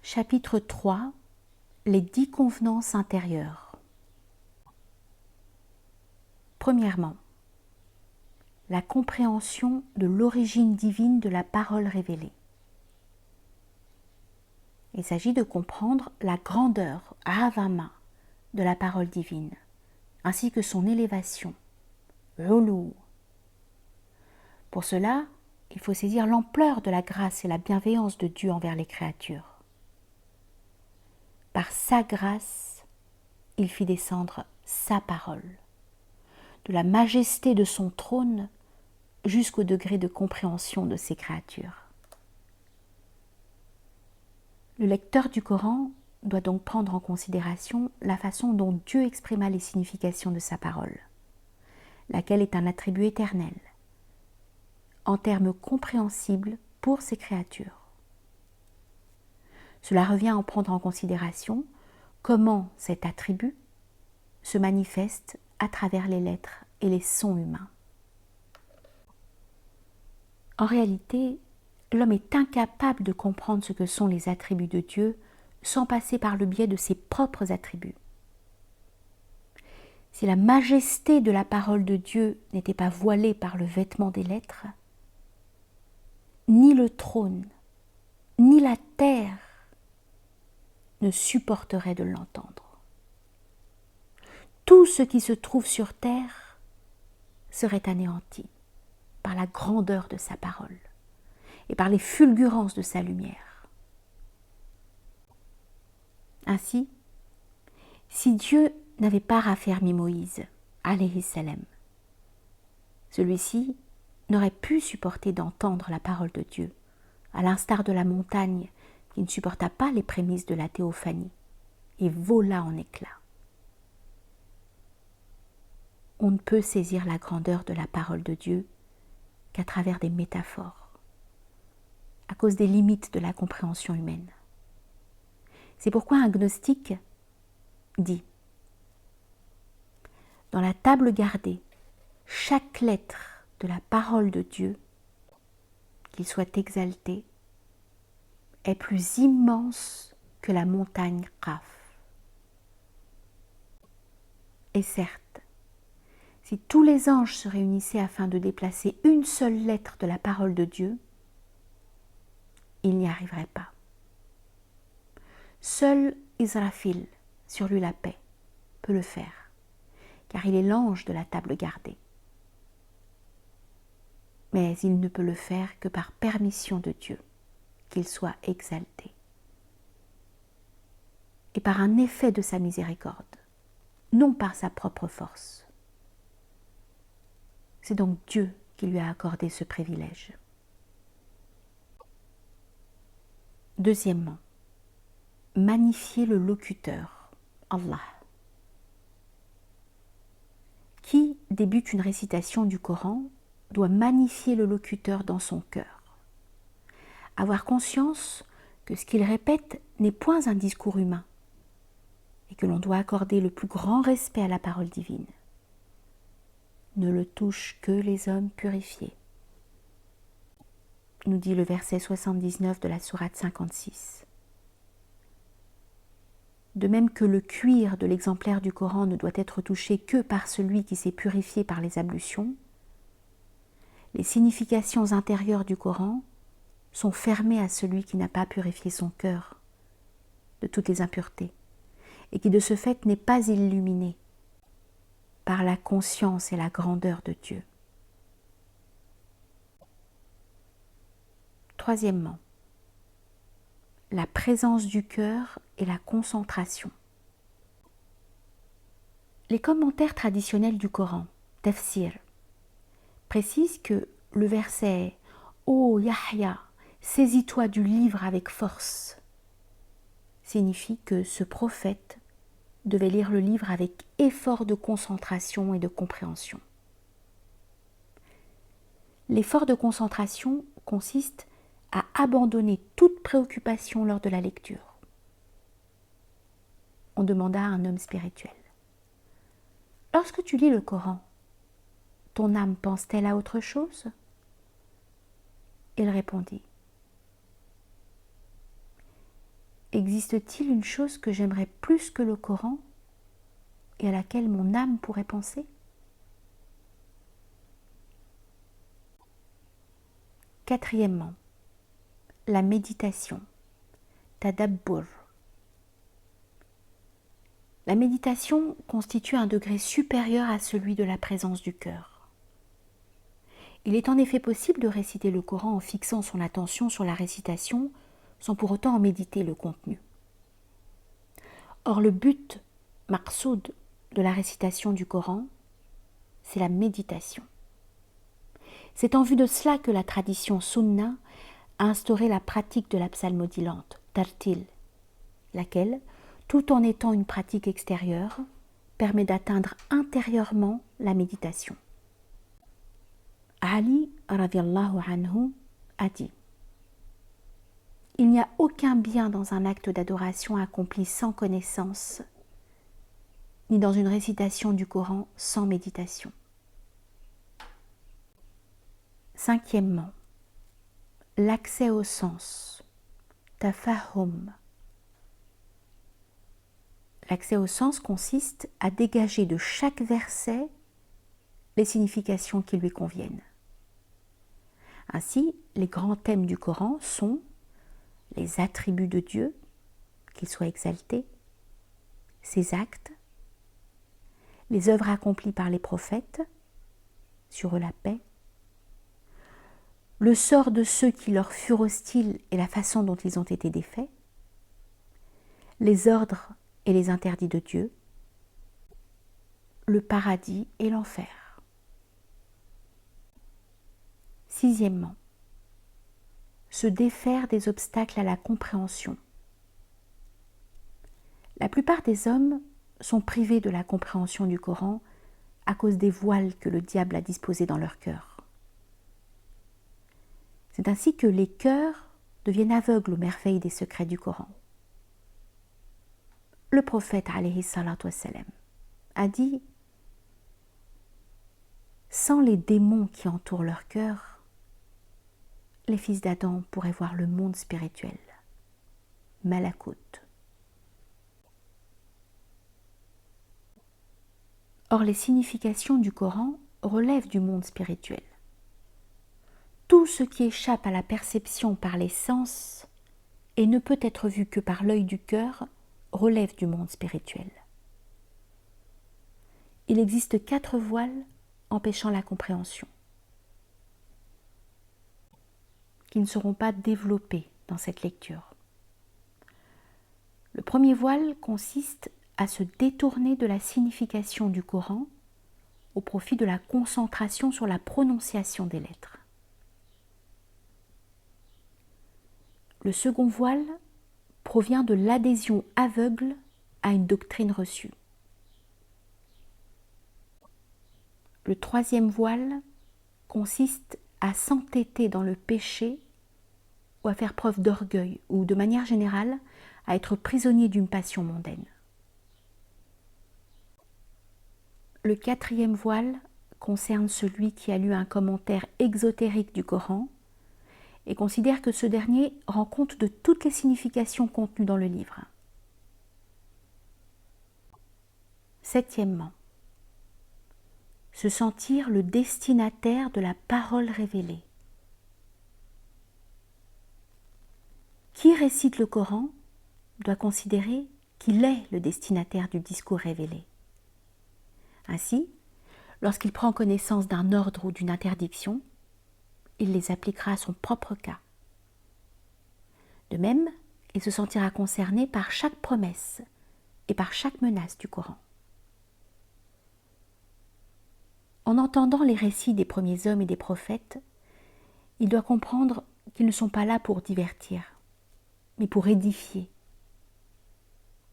Chapitre 3. Les 10 convenances intérieures. Premièrement, la compréhension de l'origine divine de la parole révélée. Il s'agit de comprendre la grandeur, Avama, de la parole divine, ainsi que son élévation, Ulu. Pour cela, il faut saisir l'ampleur de la grâce et la bienveillance de Dieu envers les créatures. Par sa grâce, il fit descendre sa parole, de la majesté de son trône jusqu'au degré de compréhension de ses créatures. Le lecteur du Coran doit donc prendre en considération la façon dont Dieu exprima les significations de sa parole, laquelle est un attribut éternel, en termes compréhensibles pour ses créatures. Cela revient à en prendre en considération comment cet attribut se manifeste à travers les lettres et les sons humains. En réalité, l'homme est incapable de comprendre ce que sont les attributs de Dieu sans passer par le biais de ses propres attributs. Si la majesté de la parole de Dieu n'était pas voilée par le vêtement des lettres, ni le trône, ni la terre ne supporteraient de l'entendre. Tout ce qui se trouve sur terre serait anéanti par la grandeur de sa parole et par les fulgurances de sa lumière. Ainsi, si Dieu n'avait pas raffermi Moïse, alayhi salam, celui-ci n'aurait pu supporter d'entendre la parole de Dieu, à l'instar de la montagne qui ne supporta pas les prémices de la théophanie et vola en éclats. On ne peut saisir la grandeur de la parole de Dieu qu'à travers des métaphores, à cause des limites de la compréhension humaine. C'est pourquoi un gnostique dit : dans la table gardée, chaque lettre de la parole de Dieu, qu'il soit exalté, est plus immense que la montagne Qaf. Et certes, si tous les anges se réunissaient afin de déplacer une seule lettre de la parole de Dieu, ils n'y arriveraient pas. Seul Israfil, sur lui la paix, peut le faire, car il est l'ange de la table gardée. Mais il ne peut le faire que par permission de Dieu, qu'il soit exalté, et par un effet de sa miséricorde, non par sa propre force. C'est donc Dieu qui lui a accordé ce privilège. Deuxièmement, magnifier le locuteur, Allah. Qui débute une récitation du Coran doit magnifier le locuteur dans son cœur. Avoir conscience que ce qu'il répète n'est point un discours humain et que l'on doit accorder le plus grand respect à la parole divine. Ne le touchent que les hommes purifiés, nous dit le verset 79 de la sourate 56. De même que le cuir de l'exemplaire du Coran ne doit être touché que par celui qui s'est purifié par les ablutions, les significations intérieures du Coran sont fermées à celui qui n'a pas purifié son cœur de toutes les impuretés et qui de ce fait n'est pas illuminé par la conscience et la grandeur de Dieu. Troisièmement, la présence du cœur et la concentration. Les commentaires traditionnels du Coran, tafsir, précisent que le verset « Ô Yahya, saisis-toi du livre avec force » signifie que ce prophète devait lire le livre avec effort de concentration et de compréhension. L'effort de concentration consiste à abandonner toute préoccupation lors de la lecture. On demanda à un homme spirituel : lorsque tu lis le Coran, ton âme pense-t-elle à autre chose ? Il répondit : existe-t-il une chose que j'aimerais plus que le Coran et à laquelle mon âme pourrait penser? Quatrièmement, la méditation, tadabbur. La méditation constitue un degré supérieur à celui de la présence du cœur. Il est en effet possible de réciter le Coran en fixant son attention sur la récitation sans pour autant en méditer le contenu. Or le but, maqsoud, de la récitation du Coran, c'est la méditation. C'est en vue de cela que la tradition sunna a instauré la pratique de la psalmodie lente, tartil, laquelle, tout en étant une pratique extérieure, permet d'atteindre intérieurement la méditation. Ali radhiyallahu anhu a dit: il n'y a aucun bien dans un acte d'adoration accompli sans connaissance, ni dans une récitation du Coran sans méditation. Cinquièmement, l'accès au sens, tafahum. L'accès au sens consiste à dégager de chaque verset les significations qui lui conviennent. Ainsi, les grands thèmes du Coran sont les attributs de Dieu, qu'il soit exalté, ses actes, les œuvres accomplies par les prophètes, sur eux la paix, le sort de ceux qui leur furent hostiles et la façon dont ils ont été défaits, les ordres et les interdits de Dieu, le paradis et l'enfer. Sixièmement, se défaire des obstacles à la compréhension. La plupart des hommes sont privés de la compréhension du Coran à cause des voiles que le diable a disposés dans leur cœur. C'est ainsi que les cœurs deviennent aveugles aux merveilles des secrets du Coran. Le prophète alayhi salatu wassalam a dit: sans les démons qui entourent leur cœur, les fils d'Adam pourraient voir le monde spirituel, Malakut. Or, les significations du Coran relèvent du monde spirituel. Tout ce qui échappe à la perception par les sens et ne peut être vu que par l'œil du cœur relève du monde spirituel. Il existe 4 voiles empêchant la compréhension, qui ne seront pas développés dans cette lecture. Le premier voile consiste à se détourner de la signification du Coran au profit de la concentration sur la prononciation des lettres. Le second voile provient de l'adhésion aveugle à une doctrine reçue. Le troisième voile consiste à s'entêter dans le péché ou à faire preuve d'orgueil ou, de manière générale, à être prisonnier d'une passion mondaine. Le quatrième voile concerne celui qui a lu un commentaire exotérique du Coran et considère que ce dernier rend compte de toutes les significations contenues dans le livre. Septièmement, se sentir le destinataire de la parole révélée. Qui récite le Coran doit considérer qu'il est le destinataire du discours révélé. Ainsi, lorsqu'il prend connaissance d'un ordre ou d'une interdiction, il les appliquera à son propre cas. De même, il se sentira concerné par chaque promesse et par chaque menace du Coran. En entendant les récits des premiers hommes et des prophètes, il doit comprendre qu'ils ne sont pas là pour divertir, mais pour édifier.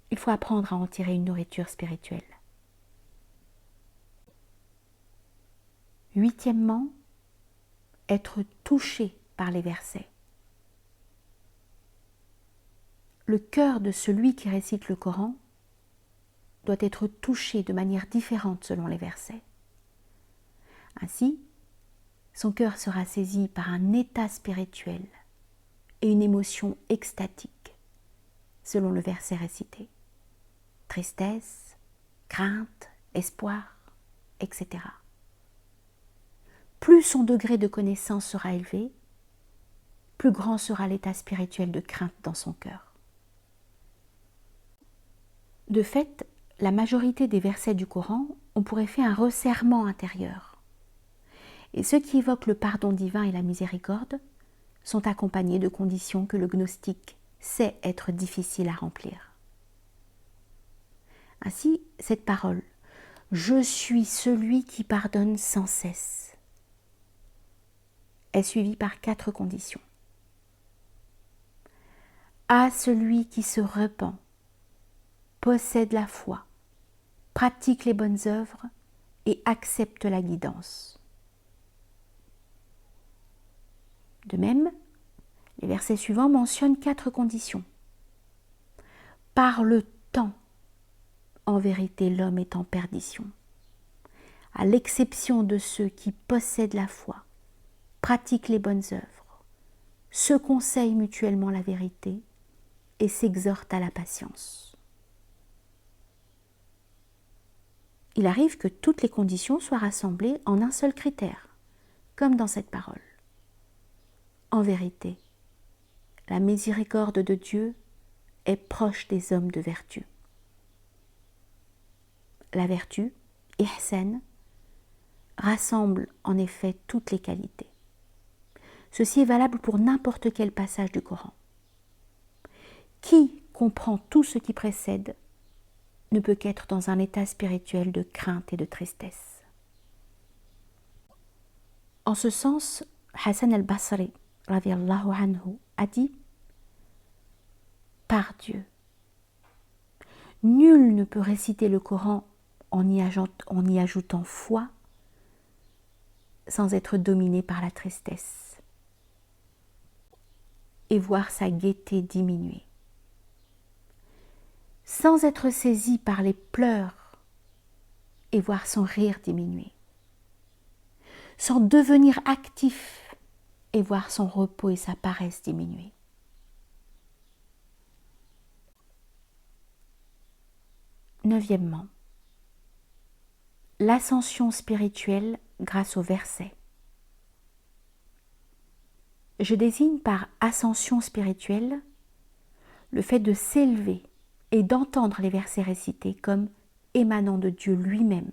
Il faut apprendre à en tirer une nourriture spirituelle. Huitièmement, être touché par les versets. Le cœur de celui qui récite le Coran doit être touché de manière différente selon les versets. Ainsi, son cœur sera saisi par un état spirituel et une émotion extatique. selon le verset récité. Tristesse, crainte, espoir, etc. Plus son degré de connaissance sera élevé, plus grand sera l'état spirituel de crainte dans son cœur. De fait, la majorité des versets du Coran ont pour effet un resserrement intérieur. Et ceux qui évoquent le pardon divin et la miséricorde sont accompagnés de conditions que le gnostique sait être difficiles à remplir. Ainsi, cette parole « Je suis celui qui pardonne sans cesse » est suivie par 4 conditions. À celui qui se repent, possède la foi, pratique les bonnes œuvres et accepte la guidance. De même, les versets suivants mentionnent 4 conditions. Par le temps, en vérité, l'homme est en perdition, à l'exception de ceux qui possèdent la foi, pratiquent les bonnes œuvres, se conseillent mutuellement la vérité et s'exhortent à la patience. Il arrive que toutes les conditions soient rassemblées en un seul critère, comme dans cette parole. En vérité, la miséricorde de Dieu est proche des hommes de vertu. La vertu, ihsan, rassemble en effet toutes les qualités. Ceci est valable pour n'importe quel passage du Coran. Qui comprend tout ce qui précède ne peut qu'être dans un état spirituel de crainte et de tristesse. En ce sens, Hassan al-Basri radiyallahu anhu a dit « Par Dieu, nul ne peut réciter le Coran en y ajoutant foi sans être dominé par la tristesse et voir sa gaieté diminuer, sans être saisi par les pleurs et voir son rire diminuer, sans devenir actif et voir son repos et sa paresse diminuer. Neuvièmement, l'ascension spirituelle grâce au verset. Je désigne par ascension spirituelle le fait de s'élever et d'entendre les versets récités comme émanant de Dieu lui-même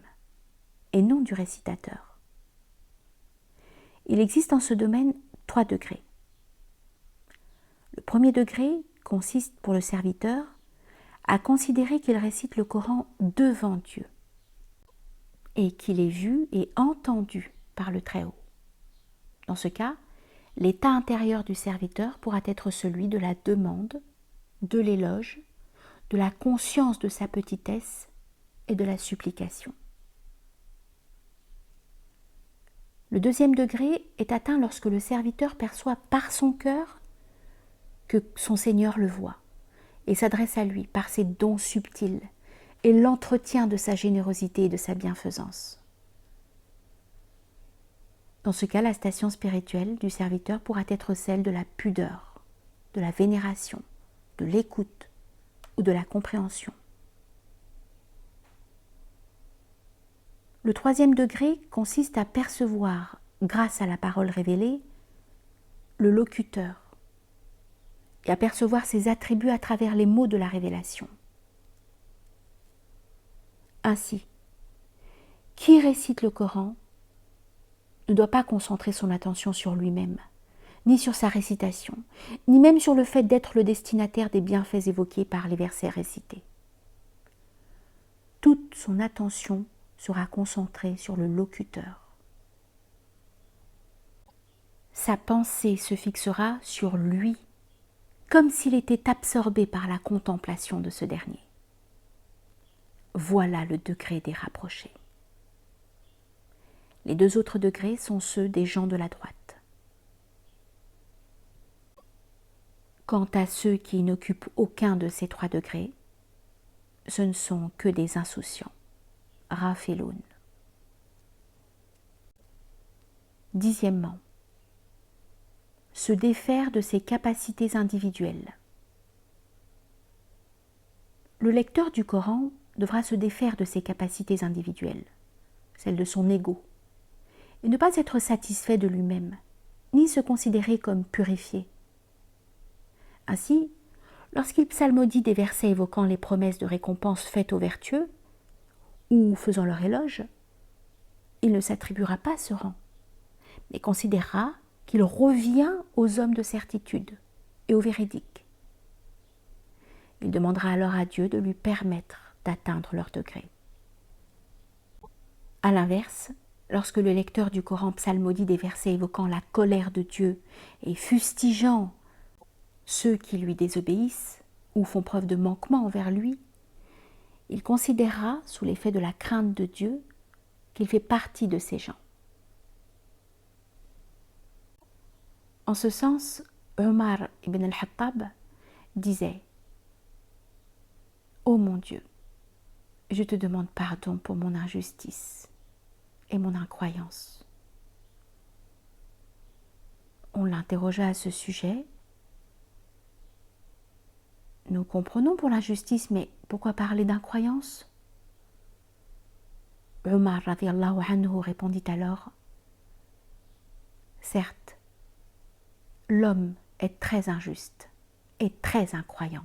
et non du récitateur. Il existe en ce domaine 3 degrés. Le premier degré consiste pour le serviteur à considérer qu'il récite le Coran devant Dieu et qu'il est vu et entendu par le Très-Haut. Dans ce cas, l'état intérieur du serviteur pourra être celui de la demande, de l'éloge, de la conscience de sa petitesse et de la supplication. Le deuxième degré est atteint lorsque le serviteur perçoit par son cœur que son Seigneur le voit et s'adresse à lui par ses dons subtils et l'entretien de sa générosité et de sa bienfaisance. Dans ce cas, la station spirituelle du serviteur pourra être celle de la pudeur, de la vénération, de l'écoute ou de la compréhension. Le troisième degré consiste à percevoir, grâce à la parole révélée, le locuteur et à percevoir ses attributs à travers les mots de la révélation. Ainsi, qui récite le Coran ne doit pas concentrer son attention sur lui-même, ni sur sa récitation, ni même sur le fait d'être le destinataire des bienfaits évoqués par les versets récités. Toute son attention sera concentrée sur le locuteur. Sa pensée se fixera sur lui, comme s'il était absorbé par la contemplation de ce dernier. Voilà le degré des rapprochés. Les 2 autres degrés sont ceux des gens de la droite. Quant à ceux qui n'occupent aucun de ces 3 degrés, ce ne sont que des insouciants, rafiloun. Dixièmement, se défaire de ses capacités individuelles. le lecteur du Coran devra se défaire de ses capacités individuelles, celles de son ego, et ne pas être satisfait de lui-même, ni se considérer comme purifié. Ainsi, lorsqu'il psalmodie des versets évoquant les promesses de récompense faites aux vertueux, ou faisant leur éloge, il ne s'attribuera pas ce rang, mais considérera qu'il revient aux hommes de certitude et aux véridiques. Il demandera alors à Dieu de lui permettre d'atteindre leur degré. A l'inverse, lorsque le lecteur du Coran psalmodie des versets évoquant la colère de Dieu et fustigeant ceux qui lui désobéissent ou font preuve de manquement envers lui, il considérera, sous l'effet de la crainte de Dieu, qu'il fait partie de ces gens. En ce sens, Omar ibn al-Khattab disait « Ô mon Dieu, je te demande pardon pour mon injustice et mon incroyance. » On l'interrogea à ce sujet. Nous comprenons pour l'injustice, mais pourquoi parler d'incroyance? Omar radiyallahu anhu répondit alors: certes, l'homme est très injuste et très incroyant.